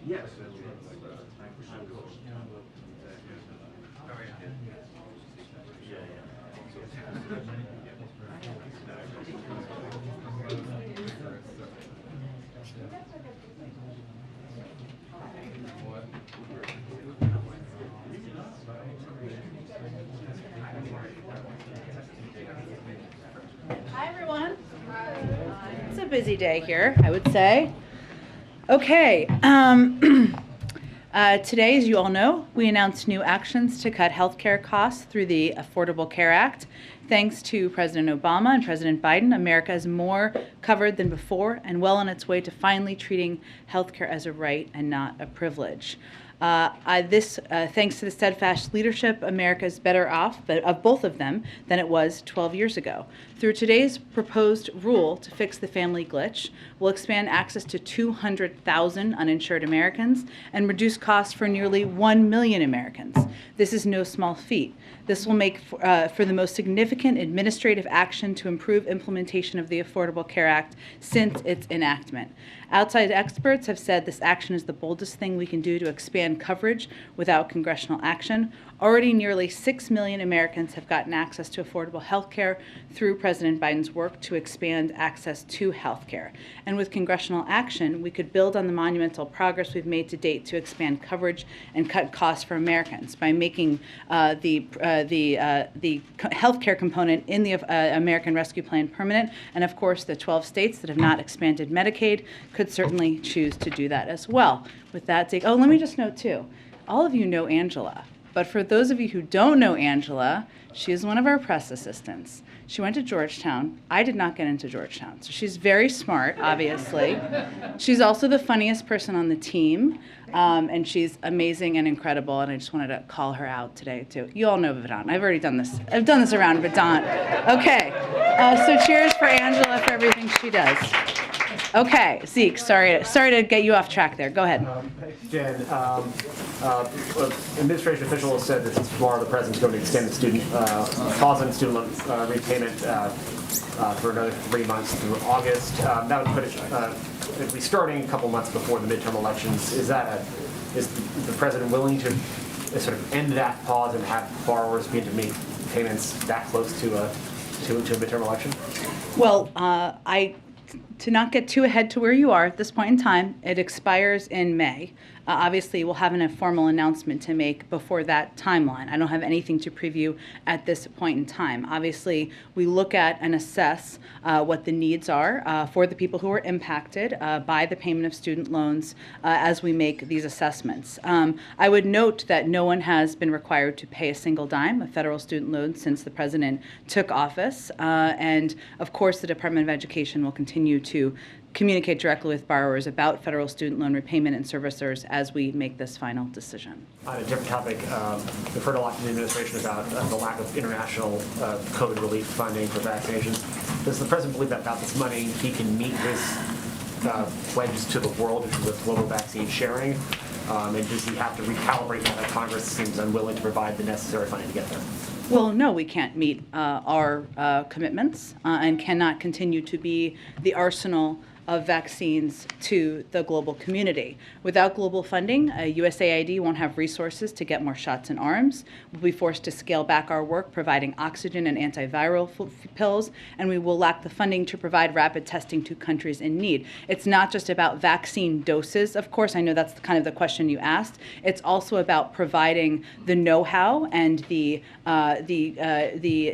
Yes. Hi, everyone. It's a busy day here, I would say. Okay. Today, as you all know, we announced new actions to cut healthcare costs through the Affordable Care Act. Thanks to President Obama and President Biden, America is more covered than before and well on its way to finally treating healthcare as a right and not a privilege. Thanks to the steadfast leadership, America is better off, but of both of them, than it was 12 years ago. Through today's proposed rule to fix the family glitch, we'll expand access to 200,000 uninsured Americans and reduce costs for nearly 1 million Americans. This is no small feat. This will make for the most significant administrative action to improve implementation of the Affordable Care Act since its enactment. Outside experts have said this action is the boldest thing we can do to expand coverage without congressional action. Already nearly 6 million Americans have gotten access to affordable health care through President Biden's work to expand access to health care. And with congressional action, we could build on the monumental progress we've made to date to expand coverage and cut costs for Americans by making the health care component in the American Rescue Plan permanent. And of course, the 12 states that have not expanded Medicaid could certainly choose to do that as well. With that, let me just note too, all of you know Angela. But for those of you who don't know Angela, she is one of our press assistants. She went to Georgetown. I did not get into Georgetown. So she's very smart, obviously. She's also the funniest person on the team. And she's amazing and incredible. And I just wanted to call her out today, too. You all know Vedant. I've already done this. I've done this around Vedant. Okay. So cheers for Angela for everything she does. Okay, Zeke, sorry to get you off track there. Go ahead. Jen, administration officials said that tomorrow the president's going to extend the student pause on student loan repayment for another 3 months through August. That would put it at least starting a couple months before the midterm elections. Is the president willing to sort of end that pause and have borrowers begin to make payments that close to a midterm election? Well, to not get too ahead to where you are at this point in time, it expires in May. Obviously, we'll have a formal announcement to make before that timeline. I don't have anything to preview at this point in time. Obviously, we look at and assess what the needs are for the people who are impacted by the payment of student loans as we make these assessments. I would note that no one has been required to pay a single dime of federal student loans since the president took office. And of course, the Department of Education will continue to communicate directly with borrowers about federal student loan repayment and servicers as we make this final decision. On a different topic, we've heard a lot from the administration about the lack of international COVID relief funding for vaccinations. Does the president believe that without this money, he can meet his pledges to the world with global vaccine sharing? And does he have to recalibrate that Congress seems unwilling to provide the necessary funding to get there? Well, no, we can't meet our commitments and cannot continue to be the arsenal of vaccines to the global community. Without global funding, USAID won't have resources to get more shots in arms. We'll be forced to scale back our work providing oxygen and antiviral pills, and we will lack the funding to provide rapid testing to countries in need. It's not just about vaccine doses, of course. I know that's kind of the question you asked. It's also about providing the know-how and the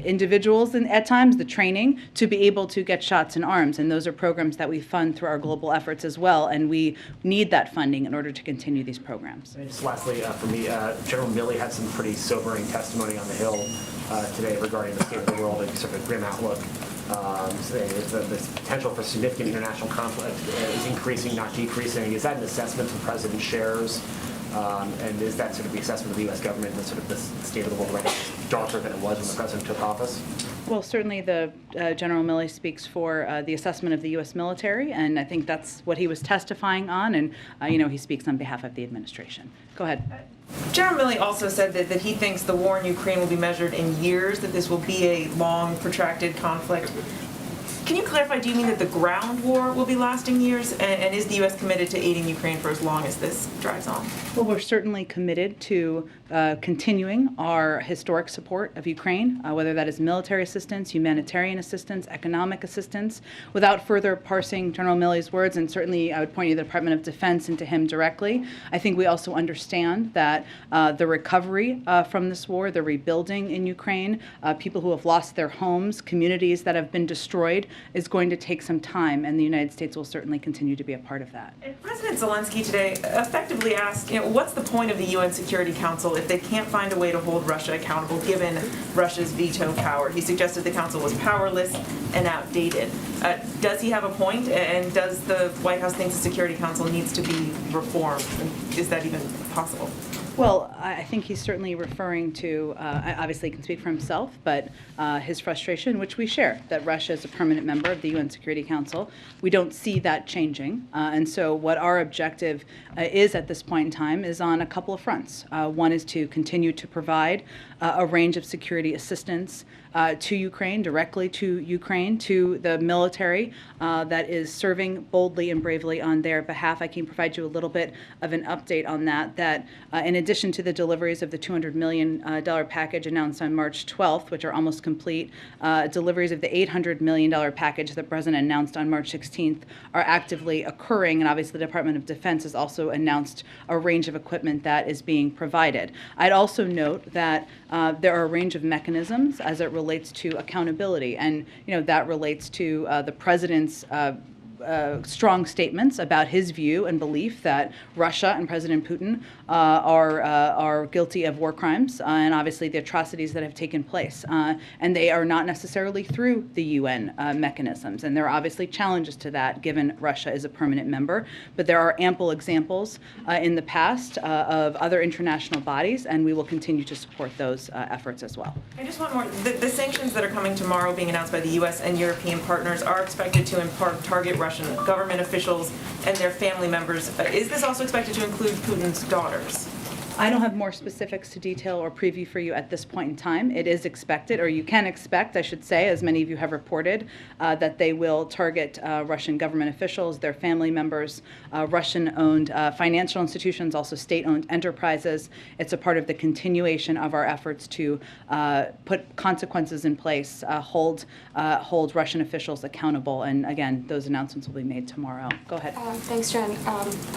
individuals and at times the training to be able to get shots in arms, and those are programs that we fund through our global efforts as well, and we need that funding in order to continue these programs. And just lastly, for me, General Milley had some pretty sobering testimony on the Hill today regarding the state of the world and sort of a grim outlook. Saying the potential for significant international conflict is increasing, not decreasing. Is that an assessment the president shares? And is that sort of the assessment of the U.S. government that sort of the state of the world right now is darker than it was when the president took office? Well, certainly the General Milley speaks for the assessment of the U.S. military, and I think that's what he was testifying on, and he speaks on behalf of the administration. Go ahead. General Milley also said that he thinks the war in Ukraine will be measured in years, that this will be a long, protracted conflict. Can you clarify, do you mean that the ground war will be lasting years? And is the U.S. committed to aiding Ukraine for as long as this drags on? Well, we're certainly committed to continuing our historic support of Ukraine, whether that is military assistance, humanitarian assistance, economic assistance. Without further parsing General Milley's words, and certainly I would point you to the Department of Defense and to him directly, I think we also understand that the recovery from this war, the rebuilding in Ukraine, people who have lost their homes, communities that have been destroyed, is going to take some time, and the United States will certainly continue to be a part of that. And President Zelensky today effectively asked, what's the point of the UN Security Council if they can't find a way to hold Russia accountable given Russia's veto power? He suggested the council was powerless and outdated. Does he have a point, and does the White House think the Security Council needs to be reformed? And is that even possible? Well, I think he's certainly referring to, obviously he can speak for himself, but his frustration, which we share, that Russia is a permanent member of the UN Security Council. We don't see that changing. And so what our objective is at this point in time is on a couple of fronts. One is to continue to provide a range of security assistance to Ukraine, directly to Ukraine, to the military that is serving boldly and bravely on their behalf. I can provide you a little bit of an update on that in addition to the deliveries of the $200 million package announced on March 12th, which are almost complete, deliveries of the $800 million package that the President announced on March 16th are actively occurring, and obviously the Department of Defense has also announced a range of equipment that is being provided. I'd also note that there are a range of mechanisms as it relates to accountability, and that relates to the President's strong statements about his view and belief that Russia and President Putin are guilty of war crimes and obviously the atrocities that have taken place. And they are not necessarily through the UN mechanisms. And there are obviously challenges to that given Russia is a permanent member. But there are ample examples in the past of other international bodies, and we will continue to support those efforts as well. I just want more. The sanctions that are coming tomorrow being announced by the U.S. and European partners are expected to in part target Russian government officials and their family members. Is this also expected to include Putin's daughters? I don't have more specifics to detail or preview for you at this point in time. It is expected, or you can expect, I should say, as many of you have reported, that they will target Russian government officials, their family members, Russian-owned financial institutions, also state-owned enterprises. It's a part of the continuation of our efforts to put consequences in place, hold Russian officials accountable. And again, those announcements will be made tomorrow. Go ahead. Thanks, Jen.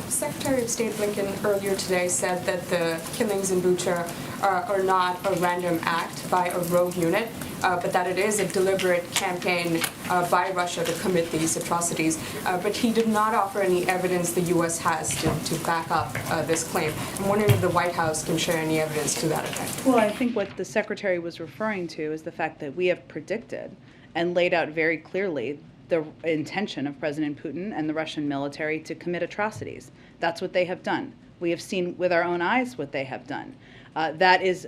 Secretary of State Blinken earlier today said that the killings in Bucha are not a random act by a rogue unit, but that it is a deliberate campaign by Russia to commit these atrocities. But he did not offer any evidence the U.S. has to back up this claim. I'm wondering if the White House can share any evidence to that effect. Well, I think what the Secretary was referring to is the fact that we have predicted and laid out very clearly the intention of President Putin and the Russian military to commit atrocities. That's what they have done. We have seen with our own eyes what they have done. That is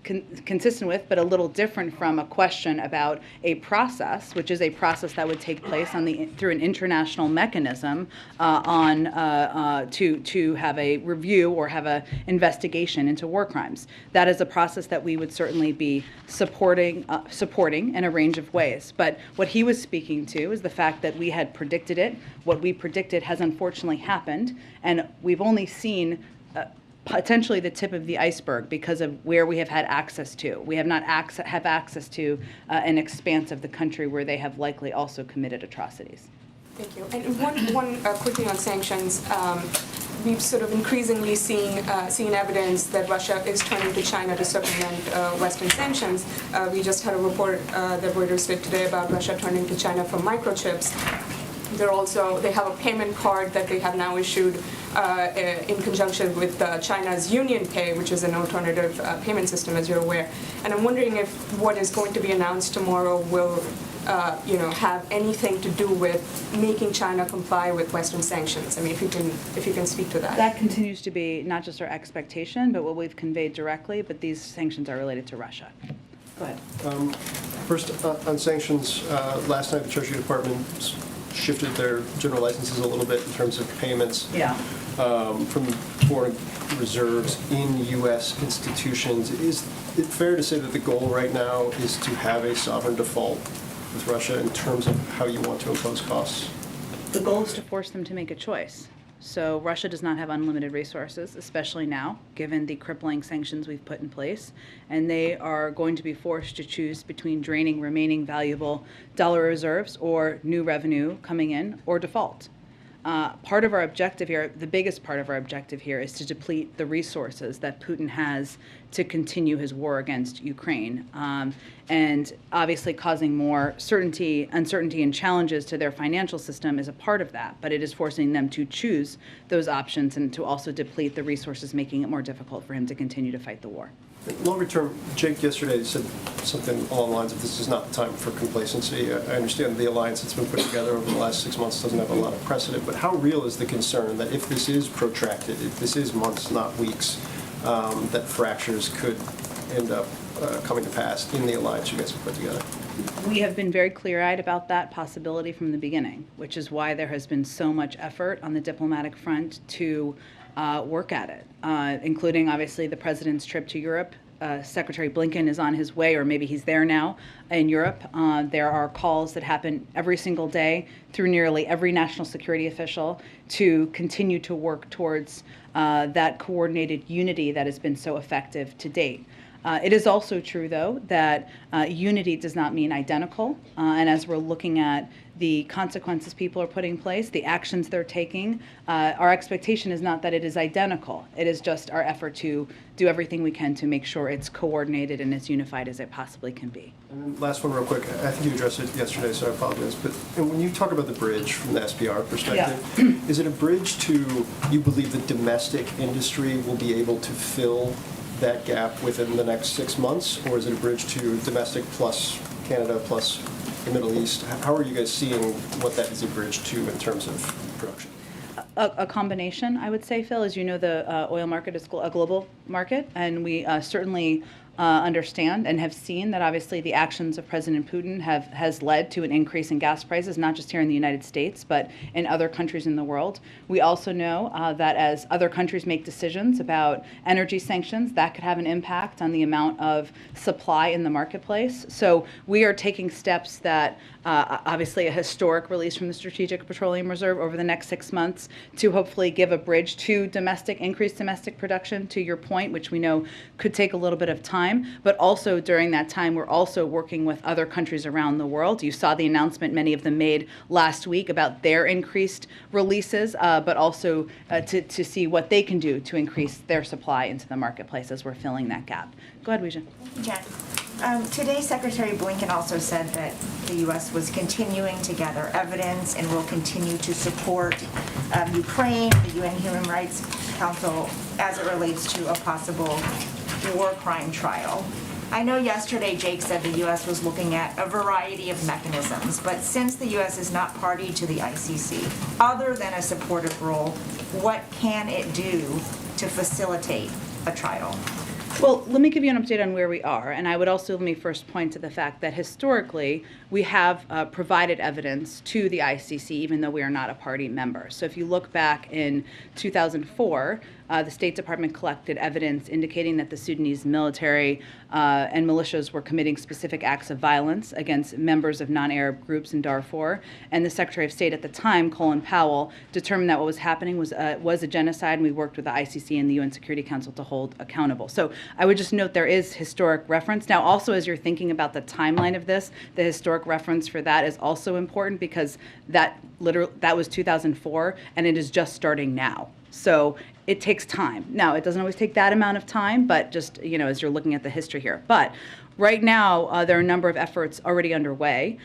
consistent with, but a little different from a question about a process, which is a process that would take place through an international mechanism to have a review or have an investigation into war crimes. That is a process that we would certainly be supporting in a range of ways. But what he was speaking to is the fact that we had predicted it. What we predicted has unfortunately happened, and we've only seen potentially the tip of the iceberg because of where we have had access to. We have not have access to an expanse of the country where they have likely also committed atrocities. Thank you. And one quickly on sanctions. We've sort of increasingly seen evidence that Russia is turning to China to supplement Western sanctions. We just had a report that Reuters did today about Russia turning to China for microchips. They have a payment card that they have now issued in conjunction with China's Union Pay, which is an alternative payment system, as you're aware. And I'm wondering if what is going to be announced tomorrow will, have anything to do with making China comply with Western sanctions. I mean, if you can speak to that. That continues to be not just our expectation, but what we've conveyed directly. But these sanctions are related to Russia. Go ahead. First, on sanctions, last night the Treasury Department shifted their general licenses a little bit in terms of payments from foreign reserves in U.S. institutions. Is it fair to say that the goal right now is to have a sovereign default with Russia in terms of how you want to impose costs? The goal is to force them to make a choice. So Russia does not have unlimited resources, especially now, given the crippling sanctions we've put in place. And they are going to be forced to choose between draining remaining valuable dollar reserves or new revenue coming in or default. Part of our objective here, the biggest part of our objective here, is to deplete the resources that Putin has to continue his war against Ukraine, and obviously causing more uncertainty, and challenges to their financial system is a part of that, but it is forcing them to choose those options and to also deplete the resources, making it more difficult for him to continue to fight the war. Longer term, Jake yesterday said something along the lines of this is not the time for complacency. I understand the alliance that's been put together over the last 6 months doesn't have a lot of precedent, but how real is the concern that if this is protracted, if this is months, not weeks, that fractures could end up coming to pass in the alliance you guys have put together? We have been very clear-eyed about that possibility from the beginning, which is why there has been so much effort on the diplomatic front to work at it, including obviously the president's trip to Europe. Secretary Blinken is on his way, or maybe he's there now in Europe. There are calls that happen every single day through nearly every national security official to continue to work towards that coordinated unity that has been so effective to date. It is also true, though, that unity does not mean identical. And as we're looking at the consequences people are putting in place, the actions they're taking, our expectation is not that it is identical. It is just our effort to do everything we can to make sure it's coordinated and as unified as it possibly can be. And then last one real quick. I think you addressed it yesterday, so I apologize. But when you talk about the bridge from the SPR perspective, is it a bridge to, you believe the domestic industry will be able to fill that gap within the next 6 months, or is it a bridge to domestic plus Canada plus the Middle East? How are you guys seeing what that is a bridge to in terms of production? A combination, I would say, Phil. As you know, the oil market is a global market, and we certainly understand and have seen that obviously the actions of President Putin has led to an increase in gas prices, not just here in the United States, but in other countries in the world. We also know that as other countries make decisions about energy sanctions, that could have an impact on the amount of supply in the marketplace. So we are taking steps that obviously a historic release from the Strategic Petroleum Reserve over the next 6 months to hopefully give a bridge to increased domestic production, to your point, which we know could take a little bit of time. But also during that time, we're also working with other countries around the world. You saw the announcement many of them made last week about their increased releases, but also to see what they can do to increase their supply into the marketplace as we're filling that gap. Go ahead, Weijia. Jen. Today, Secretary Blinken also said that the U.S. was continuing to gather evidence and will continue to support Ukraine, the UN Human Rights Council, as it relates to a possible war crime trial. I know yesterday Jake said the U.S. was looking at a variety of mechanisms, but since the U.S. is not party to the ICC, other than a supportive role, what can it do to facilitate a trial? Well, let me give you an update on where we are, and I would also let me first point to the fact that historically we have provided evidence to the ICC even though we are not a party member. So if you look back in 2004, the State Department collected evidence indicating that the Sudanese military and militias were committing specific acts of violence against members of non-Arab groups in Darfur, and the Secretary of State at the time, Colin Powell, determined that what was happening was a genocide, and we worked with the ICC and the UN Security Council to hold accountable. So I would just note there is historic reference. Now, also, as you're thinking about the timeline of this, the historic reference for that is also important because that was 2004, and it is just starting now. So it takes time. Now, it doesn't always take that amount of time, but just, as you're looking at the history here. But right now, there are a number of efforts already underway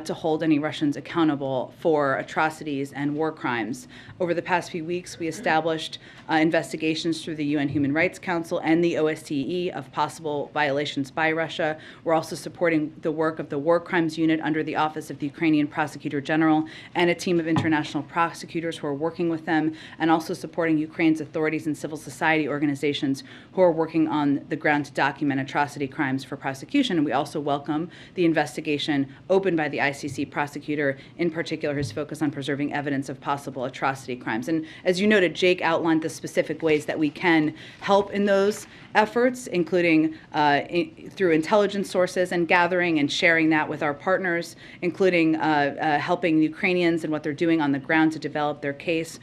to hold any Russians accountable for atrocities and war crimes. Over the past few weeks, we established investigations through the UN Human Rights Council and the OSCE of possible violations by Russia. We're also supporting the work of the War Crimes Unit under the Office of the Ukrainian Prosecutor General and a team of international prosecutors who are working with them, and also supporting Ukraine's authorities and civil society organizations who are working on the ground to document atrocity crimes for prosecution. And we also welcome the investigation opened by the ICC prosecutor, in particular his focus on preserving evidence of possible atrocity crimes. And as you noted, Jake outlined the specific ways that we can help in those efforts, including through intelligence sources and gathering and sharing that with our partners, including helping Ukrainians and what they're doing on the ground to develop their case.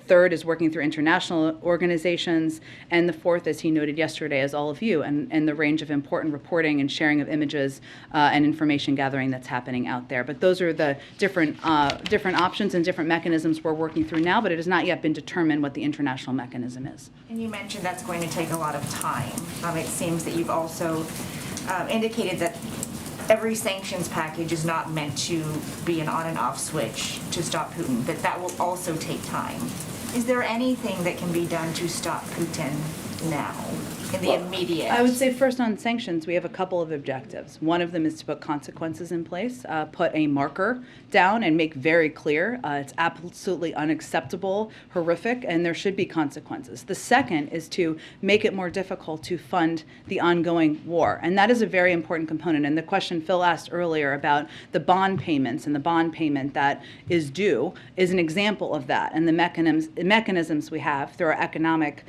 Third is working through international organizations. And the fourth, as he noted yesterday, is all of you and the range of important reporting and sharing of images and information gathering that's happening out there. But those are the different options and different mechanisms we're working through now, but it has not yet been determined what the international mechanism is. And you mentioned that's going to take a lot of time. It seems that you've also indicated that every sanctions package is not meant to be an on and off switch to stop Putin, that will also take time. Is there anything that can be done to stop Putin now, in the immediate? I would say first on sanctions, we have a couple of objectives. One of them is to put consequences in place, put a marker down and make very clear it's absolutely unacceptable, horrific, and there should be consequences. The second is to make it more difficult to fund the ongoing war, and that is a very important component. And the question Phil asked earlier about the bond payments and the bond payment that is due is an example of that, and the mechanisms we have through our economic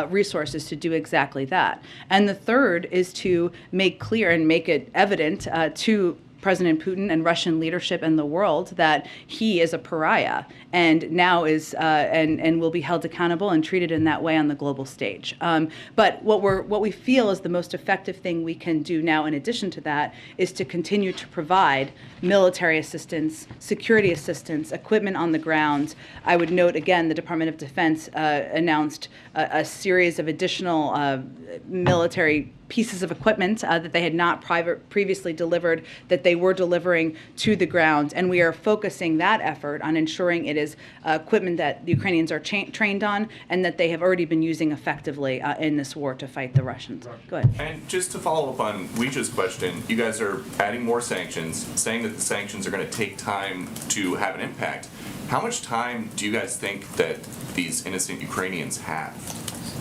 resources to do exactly that. And the third is to make clear and make it evident to President Putin and Russian leadership and the world that he is a pariah and now is and will be held accountable and treated in that way on the global stage. But what we feel is the most effective thing we can do now, in addition to that, is to continue to provide military assistance, security assistance, equipment on the ground. I would note again, the Department of Defense announced a series of additional military pieces of equipment that they had not previously delivered, that they were delivering to the ground. And we are focusing that effort on ensuring it is equipment that the Ukrainians are trained on and that they have already been using effectively in this war to fight the Russians. Go ahead. And just to follow up on Weecha's question, you guys are adding more sanctions, saying that the sanctions are going to take time to have an impact. How much time do you guys think that these innocent Ukrainians have?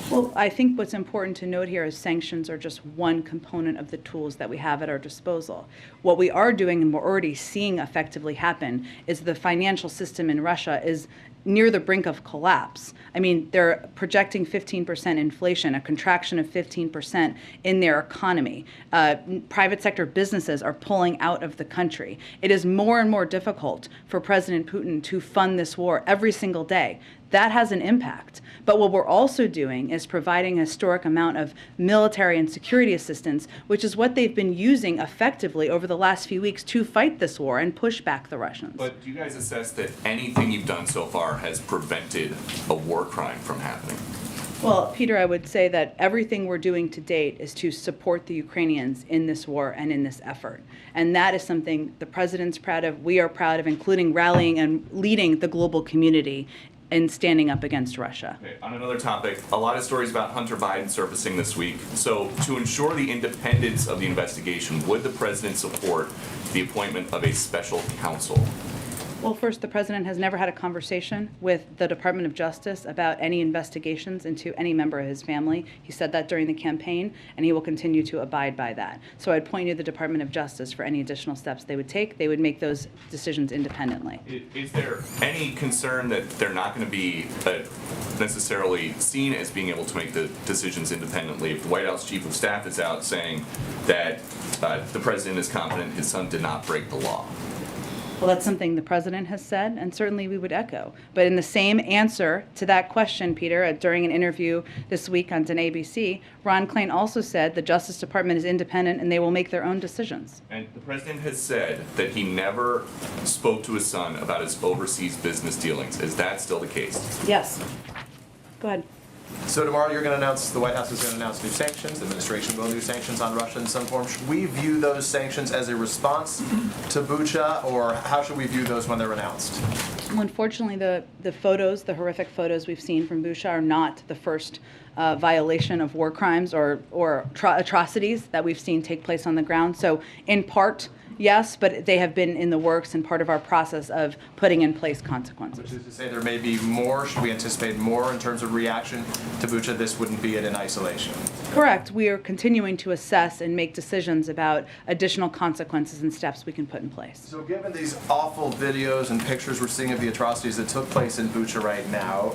Well, I think what's important to note here is sanctions are just one component of the tools that we have at our disposal. What we are doing, and we're already seeing effectively happen, is the financial system in Russia is near the brink of collapse. I mean, they're projecting 15% inflation, a contraction of 15% in their economy. Private sector businesses are pulling out of the country. It is more and more difficult for President Putin to fund this war every single day. That has an impact. But what we're also doing is providing a historic amount of military and security assistance, which is what they've been using effectively over the last few weeks to fight this war and push back the Russians. But do you guys assess that anything you've done so far has prevented a war crime from happening? Well, Peter, I would say that everything we're doing to date is to support the Ukrainians in this war and in this effort. And that is something the president's proud of, we are proud of, including rallying and leading the global community in standing up against Russia. Okay, on another topic, a lot of stories about Hunter Biden surfacing this week. So to ensure the independence of the investigation, would the president support the appointment of a special counsel? Well, first, the president has never had a conversation with the Department of Justice about any investigations into any member of his family. He said that during the campaign, and he will continue to abide by that. So I'd point you to the Department of Justice for any additional steps they would take. They would make those decisions independently. Is there any concern that they're not going to be necessarily seen as being able to make the decisions independently if the White House Chief of Staff is out saying that the president is confident his son did not break the law? Well, that's something the president has said, and certainly we would echo. But in the same answer to that question, Peter, during an interview this week on ABC, Ron Klain also said the Justice Department is independent and they will make their own decisions. And the president has said that he never spoke to his son about his overseas business dealings. Is that still the case? Yes. Go ahead. So tomorrow the White House is going to announce new sanctions. The administration will new sanctions on Russia in some form. Should we view those sanctions as a response to Bucha, or how should we view those when they're announced? Well, unfortunately, the photos, the horrific photos we've seen from Bucha are not the first violation of war crimes or atrocities that we've seen take place on the ground. So in part, yes, but they have been in the works and part of our process of putting in place consequences. Which is to say there may be more. Should we anticipate more in terms of reaction to Bucha? This wouldn't be it in isolation. Correct. We are continuing to assess and make decisions about additional consequences and steps we can put in place. So given these awful videos and pictures we're seeing of the atrocities that took place in Bucha right now,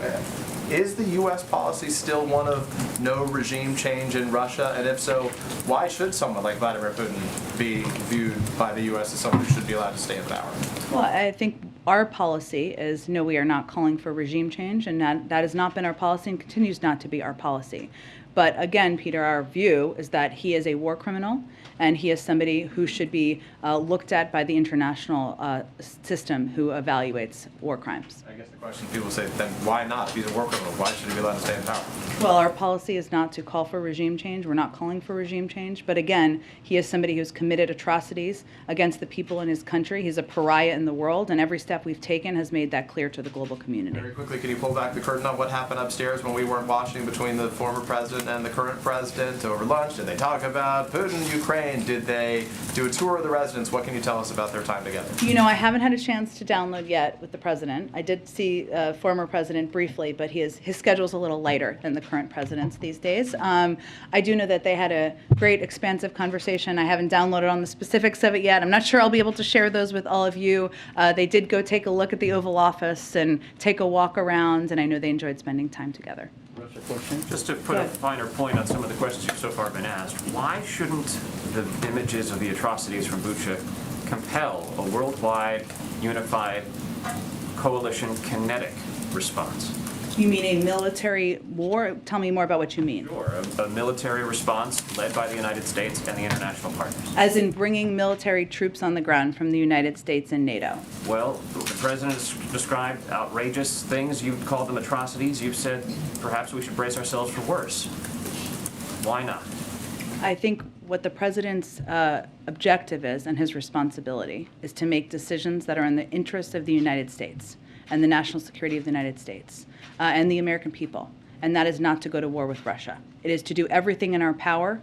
is the U.S. policy still one of no regime change in Russia? And if so, why should someone like Vladimir Putin be viewed by the U.S. as someone who should be allowed to stay in power? Well, I think our policy is no, we are not calling for regime change, and that has not been our policy and continues not to be our policy. But again, Peter, our view is that he is a war criminal, and he is somebody who should be looked at by the international system who evaluates war crimes. I guess the question people say, then why not? If he's a war criminal, why should he be allowed to stay in power? Well, our policy is not to call for regime change. We're not calling for regime change. But again, he is somebody who's committed atrocities against the people in his country. He's a pariah in the world, and every step we've taken has made that clear to the global community. Very quickly, can you pull back the curtain on what happened upstairs when we weren't watching between the former president and the current president over lunch? Did they talk about Putin, Ukraine? Did they do a tour of the residence? What can you tell us about their time together? You know, I haven't had a chance to download yet with the president. I did see former president briefly, but his schedule's a little lighter than the current president's these days. I do know that they had a great, expansive conversation. I haven't downloaded on the specifics of it yet. I'm not sure I'll be able to share those with all of you. They did go take a look at the Oval Office and take a walk around, and I know they enjoyed spending time together. Just to put a finer point on some of the questions you've so far been asked, why shouldn't the images of the atrocities from Bucha compel a worldwide, unified, coalition kinetic response? You mean a military war? Tell me more about what you mean. Sure, a military response led by the United States and the international partners. As in bringing military troops on the ground from the United States and NATO. Well, the president has described outrageous things. You've called them atrocities. You've said perhaps we should brace ourselves for worse. Why not? I think what the president's objective is and his responsibility is to make decisions that are in the interest of the United States and the national security of the United States and the American people. And that is not to go to war with Russia. It is to do everything in our power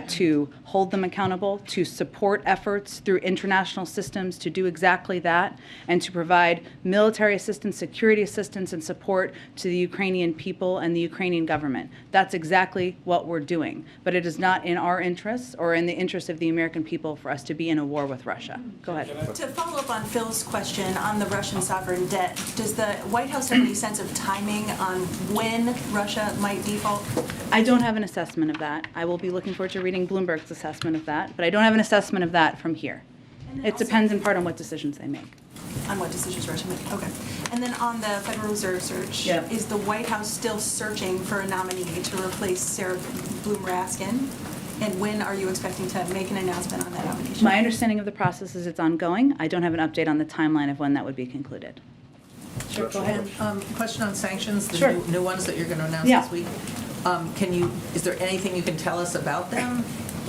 to hold them accountable, to support efforts through international systems to do exactly that, and to provide military assistance, security assistance, and support to the Ukrainian people and the Ukrainian government. That's exactly what we're doing. But it is not in our interests or in the interest of the American people for us to be in a war with Russia. Go ahead. To follow up on Phil's question on the Russian sovereign debt, does the White House have any sense of timing on when Russia might default? I don't have an assessment of that. I will be looking forward to reading Bloomberg's assessment of that, but I don't have an assessment of that from here. It depends in part on what decisions they make. On what decisions Russia make, okay. And then on the Federal Reserve search, Yep. is the White House still searching for a nominee to replace Sarah Bloom Raskin? And when are you expecting to make an announcement on that nomination? My understanding of the process is it's ongoing. I don't have an update on the timeline of when that would be concluded. Sure, go ahead. Question on sanctions, the Sure. new ones that you're going to announce Yeah. this week. Is there anything you can tell us about them?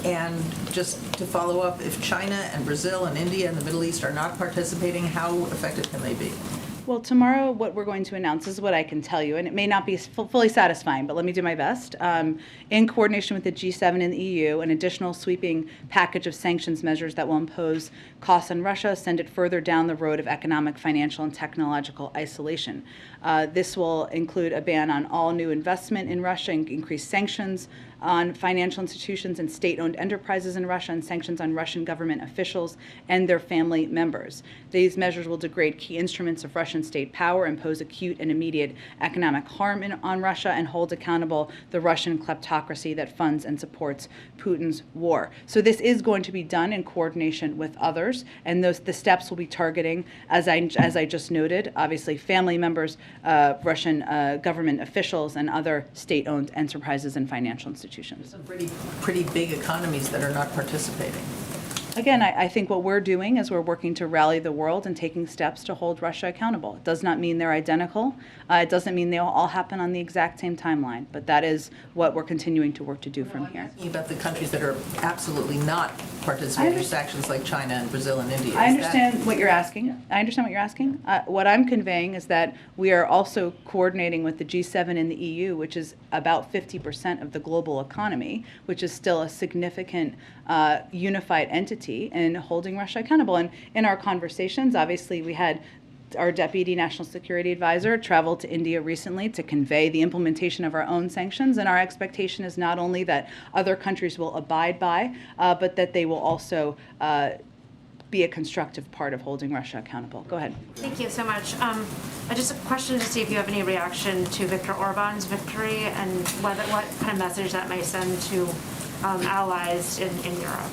And just to follow up, if China and Brazil and India and the Middle East are not participating, how effective can they be? Well, tomorrow, what we're going to announce is what I can tell you, and it may not be fully satisfying, but let me do my best. In coordination with the G7 and the EU, an additional sweeping package of sanctions measures that will impose costs on Russia, send it further down the road of economic, financial, and technological isolation. This will include a ban on all new investment in Russia, and increased sanctions on financial institutions and state-owned enterprises in Russia, and sanctions on Russian government officials and their family members. These measures will degrade key instruments of Russian state power, impose acute and immediate economic harm on Russia, and hold accountable the Russian kleptocracy that funds and supports Putin's war. So this is going to be done in coordination with others, and the steps will be targeting, as I just noted, obviously family members, Russian government officials, and other state-owned enterprises and financial institutions. Some pretty big economies that are not participating. Again, I think what we're doing is we're working to rally the world and taking steps to hold Russia accountable. It does not mean they're identical. It doesn't mean they'll all happen on the exact same timeline, but that is what we're continuing to work to do from here. About the countries that are absolutely not participating in sanctions, like China and Brazil and India. I understand what you're asking. What I'm conveying is that we are also coordinating with the G7 and the EU, which is about 50% of the global economy, which is still a significant unified entity, in holding Russia accountable. And in our conversations, obviously, we had our Deputy National Security Advisor traveled to India recently to convey the implementation of our own sanctions, and our expectation is not only that other countries will abide by, but that they will also be a constructive part of holding Russia accountable. Go ahead. Thank you so much. Just a question to see if you have any reaction to Viktor Orban's victory and what kind of message that may send to allies in Europe.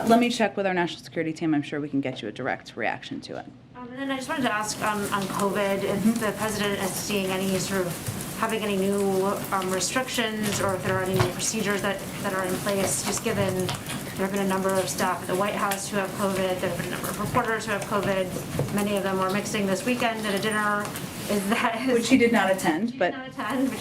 Let me check with our national security team. I'm sure we can get you a direct reaction to it. And then I just wanted to ask on COVID, if the president is seeing any sort of having any new restrictions, or if there are any new procedures that are in place, just given there have been a number of staff at the White House who have COVID, there have been a number of reporters who have COVID, many of them were mixing this weekend at a dinner. Which she did not attend, but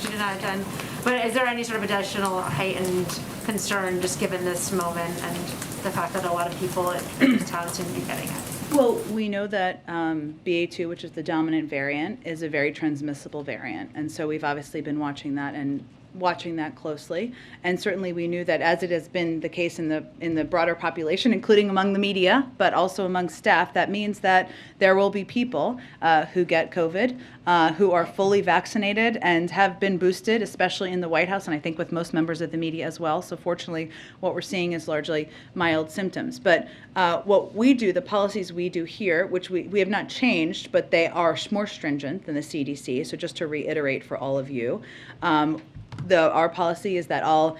she did not attend. But is there any sort of additional heightened concern just given this moment and the fact that a lot of people in this town seem to be getting it? Well, we know that BA2, which is the dominant variant, is a very transmissible variant, and so we've obviously been watching that closely. And certainly we knew that, as it has been the case in the broader population, including among the media, but also among staff, that means that there will be people who get COVID, who are fully vaccinated and have been boosted, especially in the White House, and I think with most members of the media as well. So fortunately, what we're seeing is largely mild symptoms. But what we do, the policies we do here, which we have not changed, but they are more stringent than the CDC. So just to reiterate for all of you, our policy is that all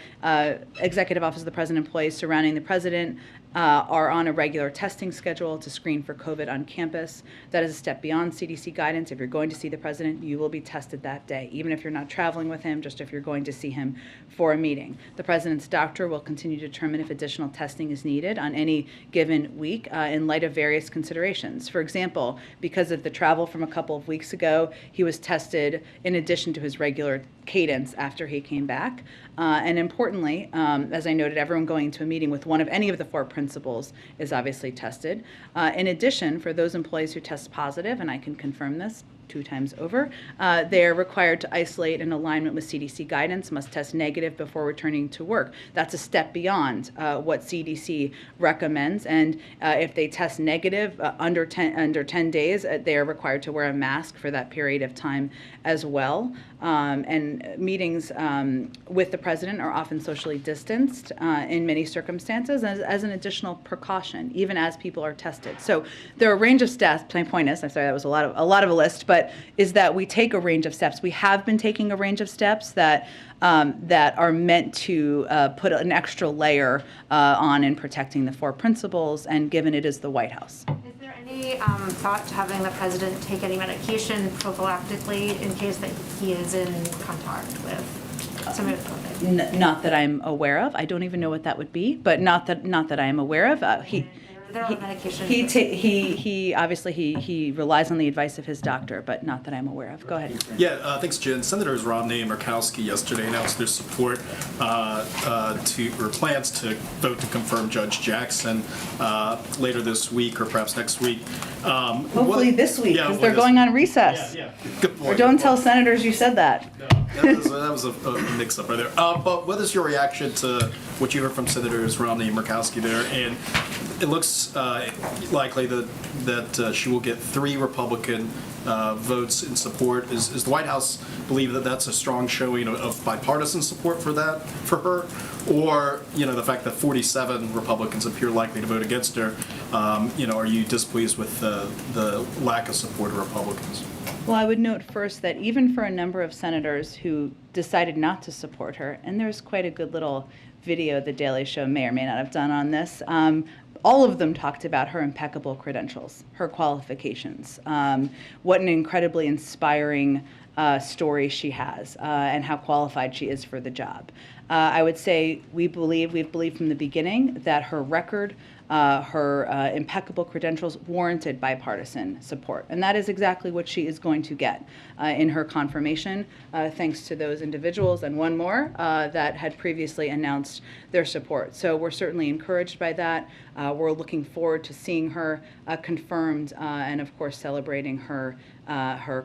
Executive Office of the President employees surrounding the President are on a regular testing schedule to screen for COVID on campus. That is a step beyond CDC guidance. If you're going to see the President, you will be tested that day, even if you're not traveling with him, just if you're going to see him for a meeting. The President's doctor will continue to determine if additional testing is needed on any given week in light of various considerations. For example, because of the travel from a couple of weeks ago, he was tested in addition to his regular cadence after he came back. And importantly, as I noted, everyone going into a meeting with one of any of the four principals is obviously tested. In addition, for those employees who test positive, and I can confirm this 2 times over, they are required to isolate in alignment with CDC guidance, must test negative before returning to work. That's a step beyond what CDC recommends, and if they test negative under 10 days, they are required to wear a mask for that period of time as well. And meetings with the President are often socially distanced in many circumstances as an additional precaution, even as people are tested. So there are a range of steps. My point is, I'm sorry, that was a lot of a list, but is that we take a range of steps. We have been taking a range of steps that are meant to put an extra layer on in protecting the 4 principals, and given it is the White House. Is there any thought to having the President take any medication prophylactically in case that he is in contact with somebody with COVID? Not that I'm aware of. I don't even know what that would be, but not that I am aware of. They're on medication. He obviously, he relies on the advice of his doctor, but not that I'm aware of. Go ahead. Yeah, thanks, Jen. Senators Romney and Murkowski yesterday announced their support or plans to vote to confirm Judge Jackson later this week or perhaps next week. Hopefully this week, because they're this going on week. recess. Yeah, good point. Or don't tell senators you said that. That was a mix-up right there. But what is your reaction to what you heard from Senators Romney and Murkowski there? And it looks likely that she will get 3 Republican votes in support. Is the White House believe that that's a strong showing of bipartisan support for her? Or, the fact that 47 Republicans appear likely to vote against her, are you displeased with the lack of support of Republicans? Well, I would note first that even for a number of senators who decided not to support her, and there's quite a good little video the Daily Show may or may not have done on this, all of them talked about her impeccable credentials, her qualifications, what an incredibly inspiring story she has, and how qualified she is for the job. I would say we've believed from the beginning that her record, her impeccable credentials warranted bipartisan support. And that is exactly what she is going to get in her confirmation, thanks to those individuals and one more that had previously announced their support. So we're certainly encouraged by that. We're looking forward to seeing her confirmed and, of course, celebrating her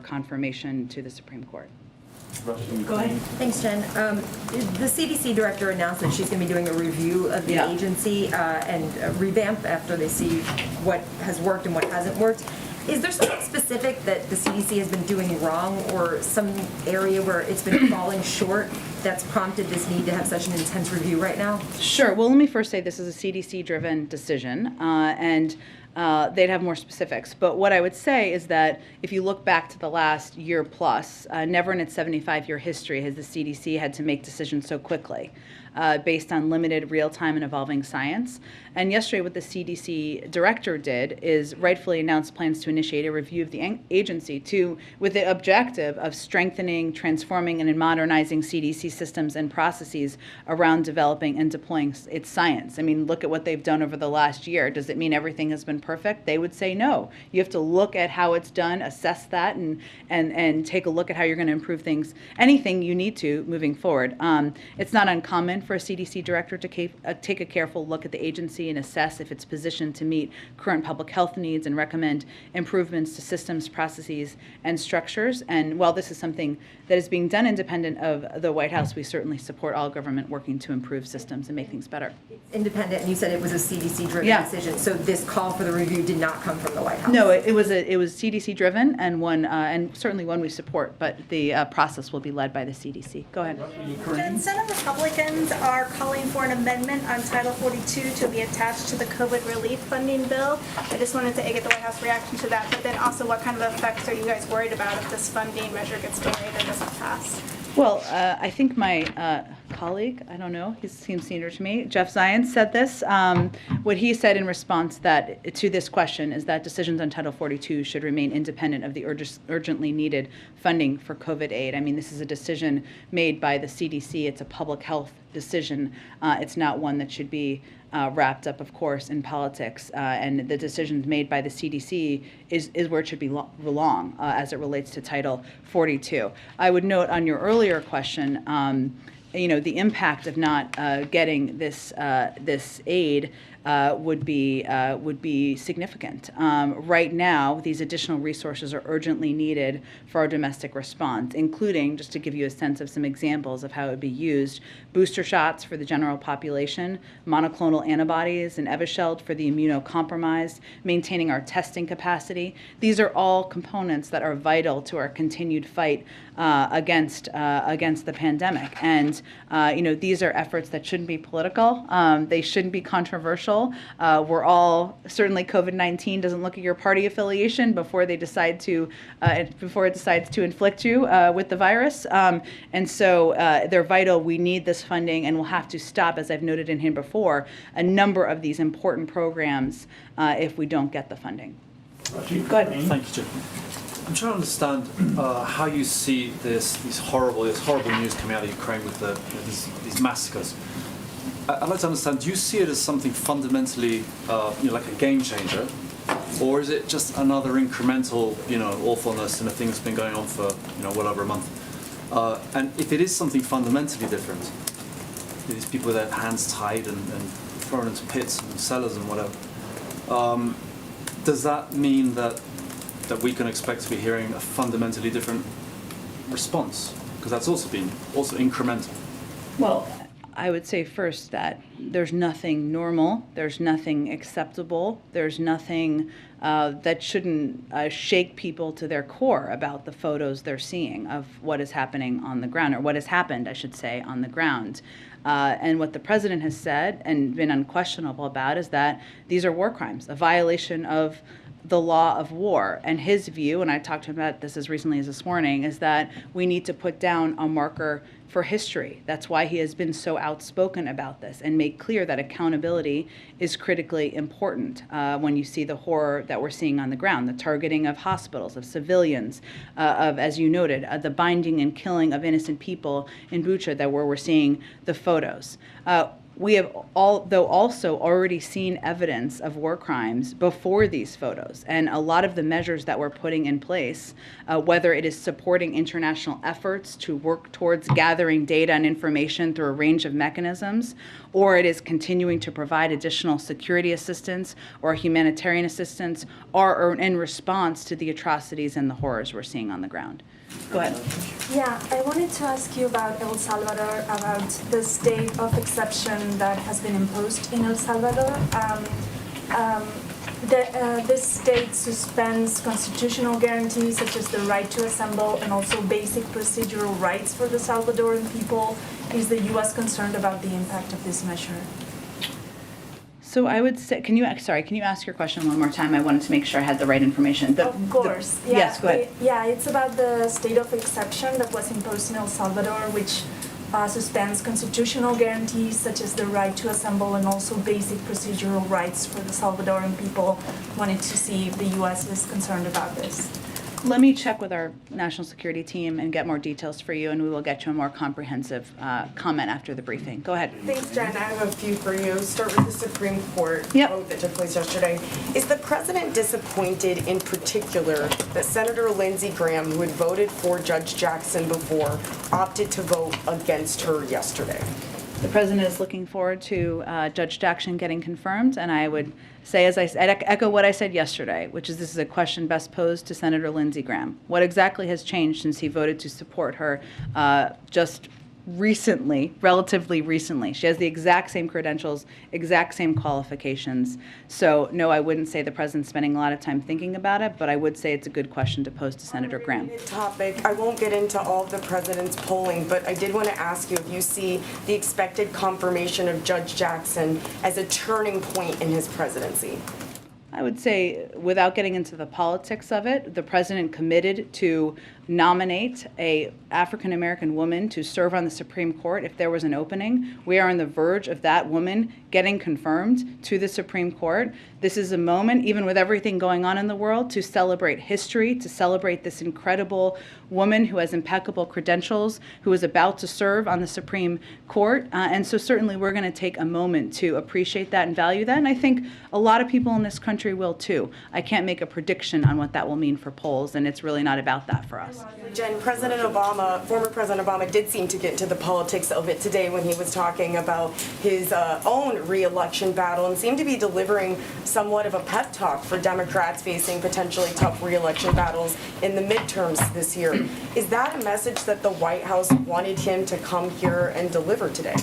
confirmation to the Supreme Court. Go ahead. Thanks, Jen. The CDC director announced that she's going to be doing a review of the agency and revamp after they see what has worked and what hasn't worked. Is there something specific that the CDC has been doing wrong or some area where it's been falling short that's prompted this need to have such an intense review right now? Sure. Well, let me first say this is a CDC-driven decision, and they'd have more specifics. But what I would say is that if you look back to the last year plus, never in its 75-year history has the CDC had to make decisions so quickly based on limited real-time and evolving science. And yesterday what the CDC director did is rightfully announced plans to initiate a review of the agency with the objective of strengthening, transforming, and modernizing CDC systems and processes around developing and deploying its science. I mean, look at what they've done over the last year. Does it mean everything has been perfect? They would say no. You have to look at how it's done, assess that, and take a look at how you're going to improve things, anything you need to moving forward. It's not uncommon for a CDC director to take a careful look at the agency and assess if it's positioned to meet current public health needs and recommend improvements to systems, processes, and structures. And while this is something that is being done independent of the White House, we certainly support all government working to improve systems and make things better. It's independent, and you said it was a CDC-driven decision, so this call for the review did not come from the White House? No, it was CDC-driven and one, and certainly one we support, but the process will be led by the CDC. Go ahead. Jen, Senate Republicans are calling for an amendment on Title 42 to be attached to the COVID relief funding bill. I just wanted to get the White House reaction to that, but then also what kind of effects are you guys worried about if this funding measure gets delayed or doesn't pass? Well, I think my colleague, I don't know, he seems senior to me, Jeff Zients said this. What he said in response to this question is that decisions on Title 42 should remain independent of the urgently needed funding for COVID aid. I mean, this is a decision made by the CDC. It's a public health decision. It's not one that should be wrapped up, of course, in politics. And the decisions made by the CDC is where it should belong as it relates to Title 42. I would note on your earlier question, the impact of not getting this aid would be significant. Right now, these additional resources are urgently needed for our domestic response, including, just to give you a sense of some examples of how it would be used, booster shots for the general population, monoclonal antibodies and Evusheld for the immunocompromised, maintaining our testing capacity. These are all components that are vital to our continued fight against the pandemic. And these are efforts that shouldn't be political. They shouldn't be controversial. We're all, certainly COVID-19 doesn't look at your party affiliation before it decides to inflict you with the virus. And so they're vital. We need this funding, and we'll have to stop, as I've noted in here before, a number of these important programs if we don't get the funding. Go ahead. Thank you, Jim. I'm trying to understand how you see this horrible news coming out of Ukraine with these massacres. I'd like to understand, do you see it as something fundamentally, like a game changer? Or is it just another incremental, awfulness in a thing that's been going on for, well over a month? And if it is something fundamentally different, these people with their hands tied and thrown into pits and cellars and whatever, does that mean that we can expect to be hearing a fundamentally different response? Because that's also incremental. Well, I would say first that there's nothing normal, there's nothing acceptable, there's nothing that shouldn't shake people to their core about the photos they're seeing of what is happening on the ground, or what has happened, I should say, on the ground. And what the president has said and been unquestionable about is that these are war crimes, a violation of the law of war. And his view, and I talked to him about this as recently as this morning, is that we need to put down a marker for history. That's why he has been so outspoken about this and made clear that accountability is critically important when you see the horror that we're seeing on the ground, the targeting of hospitals, of civilians, of, as you noted, the binding and killing of innocent people in Bucha, where we're seeing the photos. We have also already seen evidence of war crimes before these photos, and a lot of the measures that we're putting in place, whether it is supporting international efforts to work towards gathering data and information through a range of mechanisms, or it is continuing to provide additional security assistance or humanitarian assistance, are in response to the atrocities and the horrors we're seeing on the ground. Go ahead. Yeah, I wanted to ask you about El Salvador, about the state of exception that has been imposed in El Salvador. This state suspends constitutional guarantees such as the right to assemble and also basic procedural rights for the Salvadoran people. Is the U.S. concerned about the impact of this measure? So I would say, can you ask your question one more time? I wanted to make sure I had the right information. Of course. Yeah, yes, go ahead. It's about the state of exception that was imposed in El Salvador, which suspends constitutional guarantees such as the right to assemble and also basic procedural rights for the Salvadoran people. Wanted to see if the U.S. is concerned about this. Let me check with our national security team and get more details for you, and we will get you a more comprehensive comment after the briefing. Go ahead. Thanks, Jen. I have a few for you. Start with the Supreme Court vote that took place yesterday. Is the president disappointed in particular that Senator Lindsey Graham, who had voted for Judge Jackson before, opted to vote against her yesterday? The president is looking forward to Judge Jackson getting confirmed, and I would say, as I said, echo what I said yesterday, which is this is a question best posed to Senator Lindsey Graham. What exactly has changed since he voted to support her just recently, relatively recently? She has the exact same credentials, exact same qualifications. So no, I wouldn't say the president's spending a lot of time thinking about it, but I would say it's a good question to pose to Senator Graham. Topic. I won't get into all of the president's polling, but I did want to ask you if you see the expected confirmation of Judge Jackson as a turning point in his presidency. I would say, without getting into the politics of it, the president committed to nominate a African-American woman to serve on the Supreme Court if there was an opening. We are on the verge of that woman getting confirmed to the Supreme Court. This is a moment, even with everything going on in the world, to celebrate history, to celebrate this incredible woman who has impeccable credentials, who is about to serve on the Supreme Court. And so certainly we're going to take a moment to appreciate that and value that. And I think a lot of people in this country will too. I can't make a prediction on what that will mean for polls, and it's really not about that for us. Jen, President Obama, former President Obama, did seem to get into the politics of it today when he was talking about his own re-election battle and seemed to be delivering somewhat of a pep talk for Democrats facing potentially tough re-election battles in the midterms this year. Is that a message that the White House wanted him to come here and deliver today?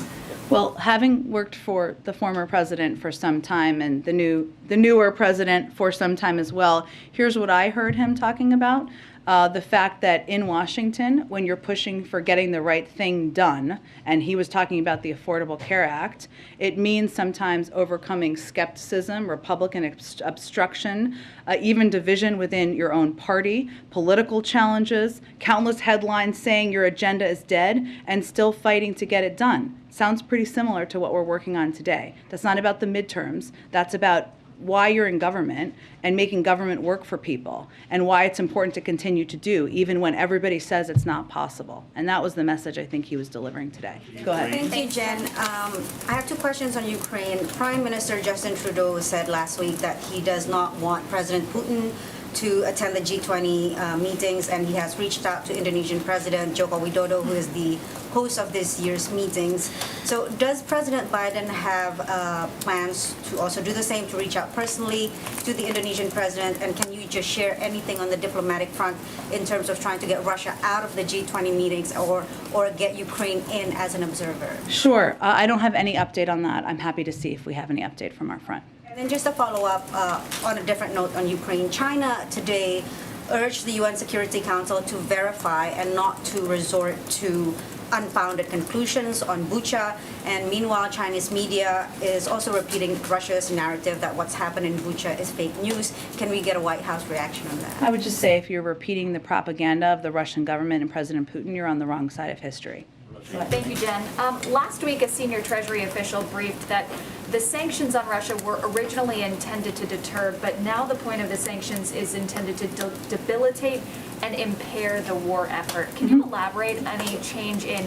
Well, having worked for the former president for some time and the newer president for some time as well, here's what I heard him talking about. The fact that in Washington, when you're pushing for getting the right thing done, and he was talking about the Affordable Care Act, it means sometimes overcoming skepticism, Republican obstruction, even division within your own party, political challenges, countless headlines saying your agenda is dead, and still fighting to get it done. Sounds pretty similar to what we're working on today. That's not about the midterms. That's about why you're in government and making government work for people, and why it's important to continue to do, even when everybody says it's not possible. And that was the message I think he was delivering today. Go ahead. Thank you, Jen. I have two questions on Ukraine. Prime Minister Justin Trudeau said last week that he does not want President Putin to attend the G20 meetings, and he has reached out to Indonesian President Joko Widodo, who is the host of this year's meetings. So does President Biden have plans to also do the same, to reach out personally to the Indonesian president? And can you just share anything on the diplomatic front in terms of trying to get Russia out of the G20 meetings or get Ukraine in as an observer? Sure. I don't have any update on that. I'm happy to see if we have any update from our front. And then just a follow-up on a different note on Ukraine. China today urged the UN Security Council to verify and not to resort to unfounded conclusions on Bucha. And meanwhile, Chinese media is also repeating Russia's narrative that what's happened in Bucha is fake news. Can we get a White House reaction on that? I would just say if you're repeating the propaganda of the Russian government and President Putin, you're on the wrong side of history. Thank you, Jen. Last week, a senior Treasury official briefed that the sanctions on Russia were originally intended to deter, but now the point of the sanctions is intended to debilitate and impair the war effort. Can you elaborate any change in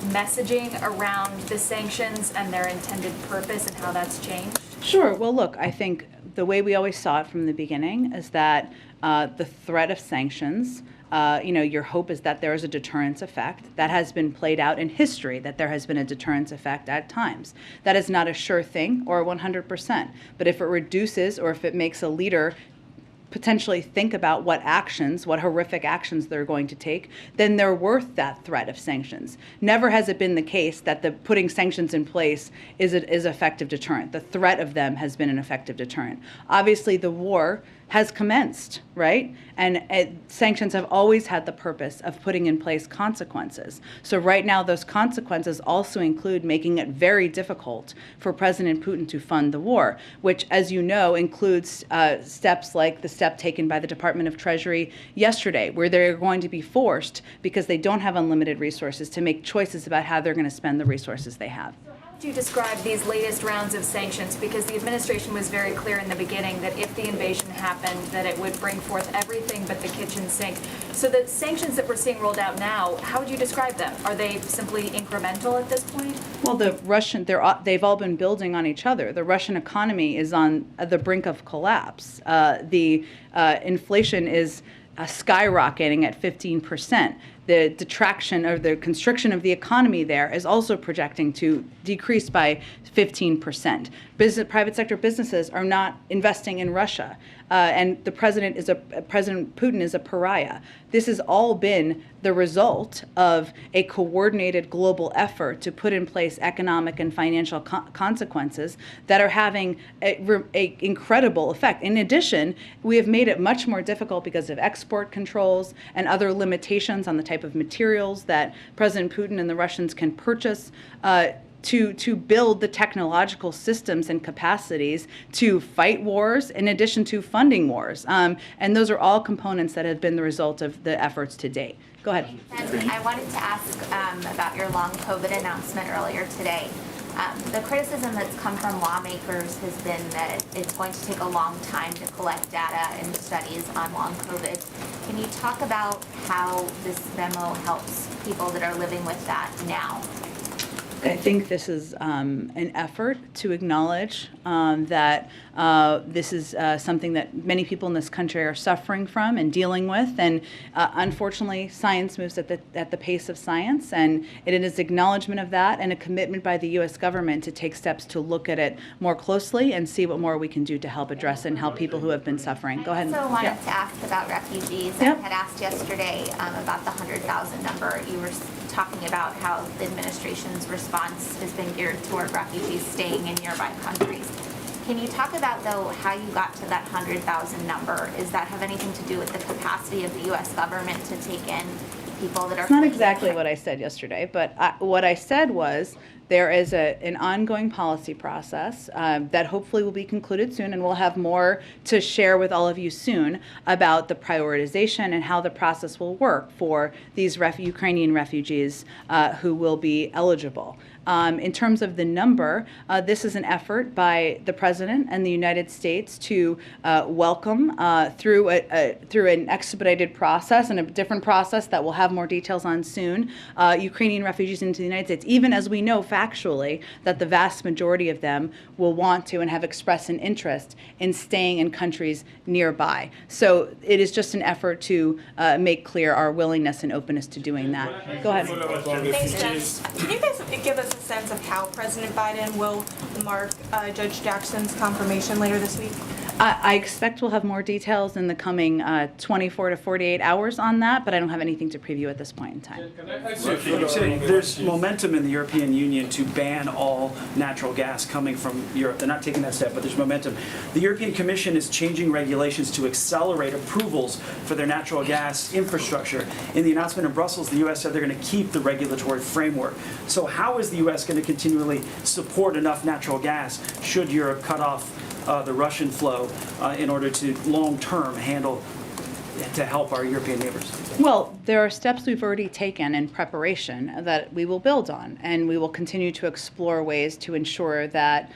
messaging around the sanctions and their intended purpose and how that's changed? Sure. Well, look, I think the way we always saw it from the beginning is that the threat of sanctions, your hope is that there is a deterrence effect. That has been played out in history, that there has been a deterrence effect at times. That is not a sure thing or 100%. But if it reduces or if it makes a leader potentially think about what horrific actions they're going to take, then they're worth that threat of sanctions. Never has it been the case that the putting sanctions in place is effective deterrent. The threat of them has been an effective deterrent. Obviously, the war has commenced, right? And sanctions have always had the purpose of putting in place consequences. So right now, those consequences also include making it very difficult for President Putin to fund the war, which, as you know, includes steps like the step taken by the Department of Treasury yesterday, where they're going to be forced, because they don't have unlimited resources, to make choices about how they're going to spend the resources they have. Do you describe these latest rounds of sanctions? Because the administration was very clear in the beginning that if the invasion happened, that it would bring forth everything but the kitchen sink. So the sanctions that we're seeing rolled out now, how would you describe them? Are they simply incremental at this point? Well, they've all been building on each other. The Russian economy is on the brink of collapse. The inflation is skyrocketing at 15%. The detraction or the constriction of the economy there is also projecting to decrease by 15%. Private sector businesses are not investing in Russia, and President Putin is a pariah. This has all been the result of a coordinated global effort to put in place economic and financial consequences that are having an incredible effect. In addition, we have made it much more difficult because of export controls and other limitations on the type of materials that President Putin and the Russians can purchase to build the technological systems and capacities to fight wars in addition to funding wars. And those are all components that have been the result of the efforts to date. Go ahead. And I wanted to ask about your long COVID announcement earlier today. The criticism that's come from lawmakers has been that it's going to take a long time to collect data and studies on long COVID. Can you talk about how this memo helps people that are living with that now? I think this is an effort to acknowledge that this is something that many people in this country are suffering from and dealing with. And unfortunately, science moves at the pace of science, and it is acknowledgement of that and a commitment by the U.S. government to take steps to look at it more closely and see what more we can do to help address it and help people who have been suffering. Go ahead. I also wanted to ask about refugees. I had asked yesterday about the 100,000 number. You were talking about how the administration's response has been geared toward refugees staying in nearby countries. Can you talk about, though, how you got to that 100,000 number? Does that have anything to do with the capacity of the U.S. government to take in people that are... It's not exactly what I said yesterday, but what I said was there is an ongoing policy process that hopefully will be concluded soon, and we'll have more to share with all of you soon about the prioritization and how the process will work for these Ukrainian refugees who will be eligible. In terms of the number, this is an effort by the President and the United States to welcome through an expedited process and a different process that we'll have more details on soon, Ukrainian refugees into the United States, even as we know factually that the vast majority of them will want to and have expressed an interest in staying in countries nearby. So it is just an effort to make clear our willingness and openness to doing that. Go ahead. Thanks, Jen. Can you guys give us a sense of how President Biden will mark Judge Jackson's confirmation later this week? I expect we'll have more details in the coming 24 to 48 hours on that, but I don't have anything to preview at this point in time. There's momentum in the European Union to ban all natural gas coming from Europe. They're not taking that step, but there's momentum. The European Commission is changing regulations to accelerate approvals for their natural gas infrastructure. In the announcement in Brussels, the U.S. said they're going to keep the regulatory framework. So how is the U.S. going to continually support enough natural gas should Europe cut off the Russian flow in order to long-term to help our European neighbors? Well, there are steps we've already taken in preparation that we will build on, and we will continue to explore ways to ensure that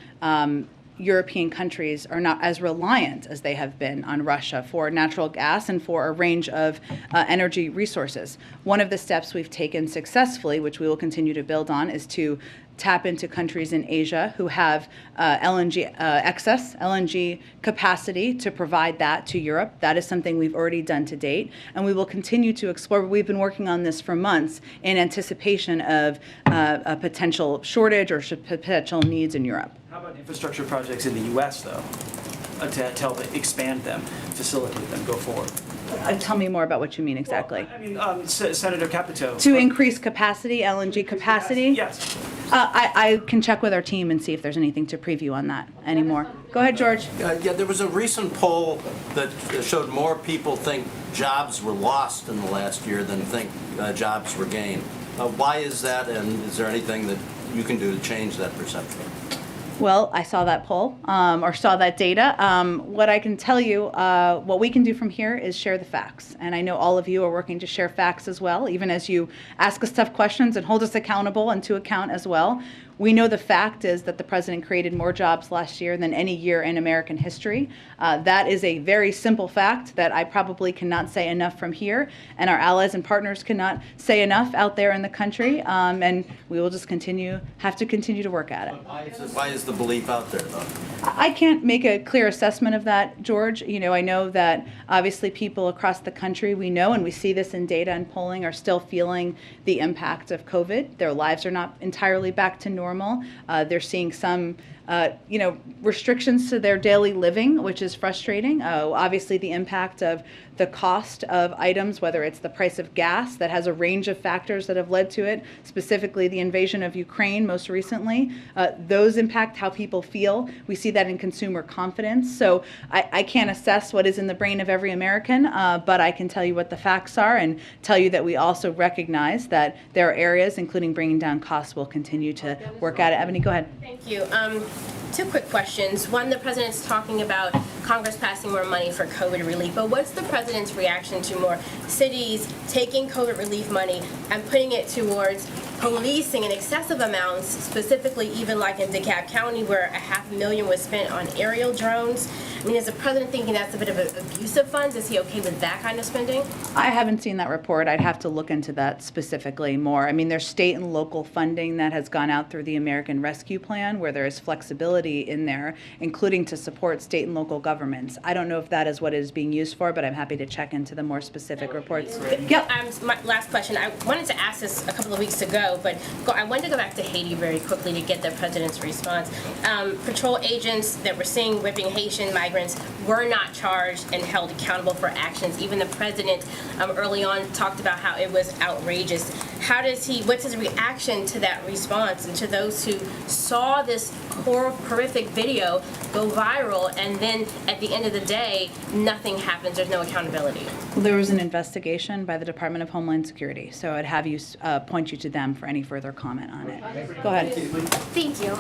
European countries are not as reliant as they have been on Russia for natural gas and for a range of energy resources. One of the steps we've taken successfully, which we will continue to build on, is to tap into countries in Asia who have excess LNG capacity to provide that to Europe. That is something we've already done to date, and we will continue to explore. We've been working on this for months in anticipation of a potential shortage or potential needs in Europe. How about infrastructure projects in the U.S., though, to help expand them, facilitate them, go forward? Tell me more about what you mean exactly. Well, I mean, Senator Capito. To increase capacity, LNG capacity? Yes. I can check with our team and see if there's anything to preview on that anymore. Go ahead, George. Yeah, there was a recent poll that showed more people think jobs were lost in the last year than think jobs were gained. Why is that, and is there anything that you can do to change that perception? Well, I saw that poll, or saw that data. What I can tell you, what we can do from here is share the facts. And I know all of you are working to share facts as well, even as you ask us tough questions and hold us accountable and to account as well. We know the fact is that the president created more jobs last year than any year in American history. That is a very simple fact that I probably cannot say enough from here, and our allies and partners cannot say enough out there in the country, and we will just have to continue to work at it. Why is the belief out there, though? I can't make a clear assessment of that, George. You know, I know that obviously people across the country, we know, and we see this in data and polling, are still feeling the impact of COVID. Their lives are not entirely back to normal. They're seeing some restrictions to their daily living, which is frustrating. Obviously, the impact of the cost of items, whether it's the price of gas, that has a range of factors that have led to it, specifically the invasion of Ukraine most recently. Those impact how people feel. We see that in consumer confidence. So I can't assess what is in the brain of every American, but I can tell you what the facts are and tell you that we also recognize that there are areas, including bringing down costs, we'll continue to work at it. Ebony, go ahead. Thank you. Two quick questions. One, the president's talking about Congress passing more money for COVID relief, but what's the president's reaction to more cities taking COVID relief money and putting it towards policing in excessive amounts, specifically even like in DeKalb County where $500,000 was spent on aerial drones? I mean, is the president thinking that's a bit of an abuse of funds? Is he okay with that kind of spending? I haven't seen that report. I'd have to look into that specifically more. I mean, there's state and local funding that has gone out through the American Rescue Plan where there is flexibility in there, including to support state and local governments. I don't know if that is what it is being used for, but I'm happy to check into the more specific reports. Yep. My last question. I wanted to ask this a couple of weeks ago, but I wanted to go back to Haiti very quickly to get the president's response. Patrol agents that were seen whipping Haitian migrants were not charged and held accountable for actions. Even the president early on talked about how it was outrageous. what's his reaction to that response and to those who saw this horrific video go viral and then at the end of the day, nothing happens, there's no accountability? Well, there was an investigation by the Department of Homeland Security, so I'd have you point you to them for any further comment on it. Go ahead. Thank you.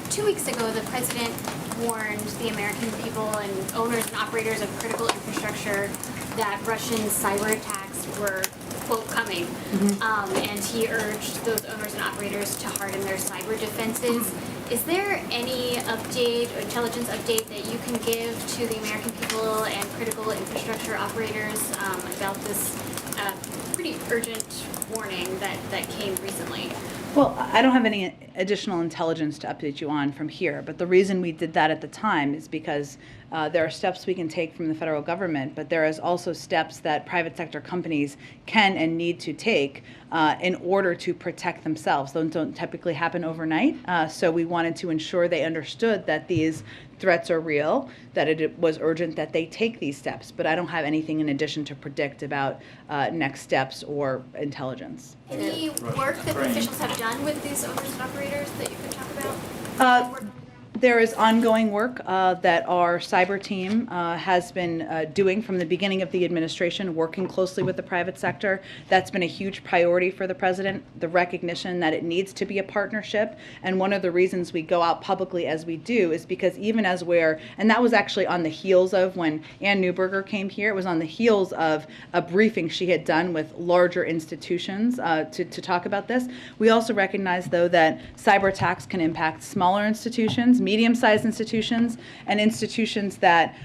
2 weeks ago, the president warned the American people and owners and operators of critical infrastructure that Russian cyber attacks were, quote, coming. And he urged those owners and operators to harden their cyber defenses. Is there any update or intelligence update that you can give to the American people and critical infrastructure operators about this pretty urgent warning that came recently? Well, I don't have any additional intelligence to update you on from here, but the reason we did that at the time is because there are steps we can take from the federal government, but there is also steps that private sector companies can and need to take in order to protect themselves. Those don't typically happen overnight, so we wanted to ensure they understood that these threats are real, that it was urgent that they take these steps, but I don't have anything in addition to predict about next steps or intelligence. Any work that officials have done with these owners and operators that you could talk about? There is ongoing work that our cyber team has been doing from the beginning of the administration, working closely with the private sector. That's been a huge priority for the president, the recognition that it needs to be a partnership. And one of the reasons we go out publicly as we do is because even as and that was actually on the heels of when Ann Neuberger came here, it was on the heels of a briefing she had done with larger institutions to talk about this. We also recognize, though, that cyber attacks can impact smaller institutions, medium-sized institutions, and institutions that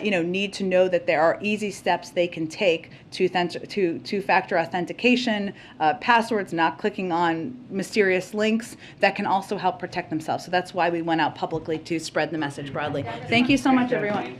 need to know that there are easy steps they can take to two-factor authentication, passwords, not clicking on mysterious links that can also help protect themselves. So that's why we went out publicly to spread the message broadly. Thank you so much, everyone.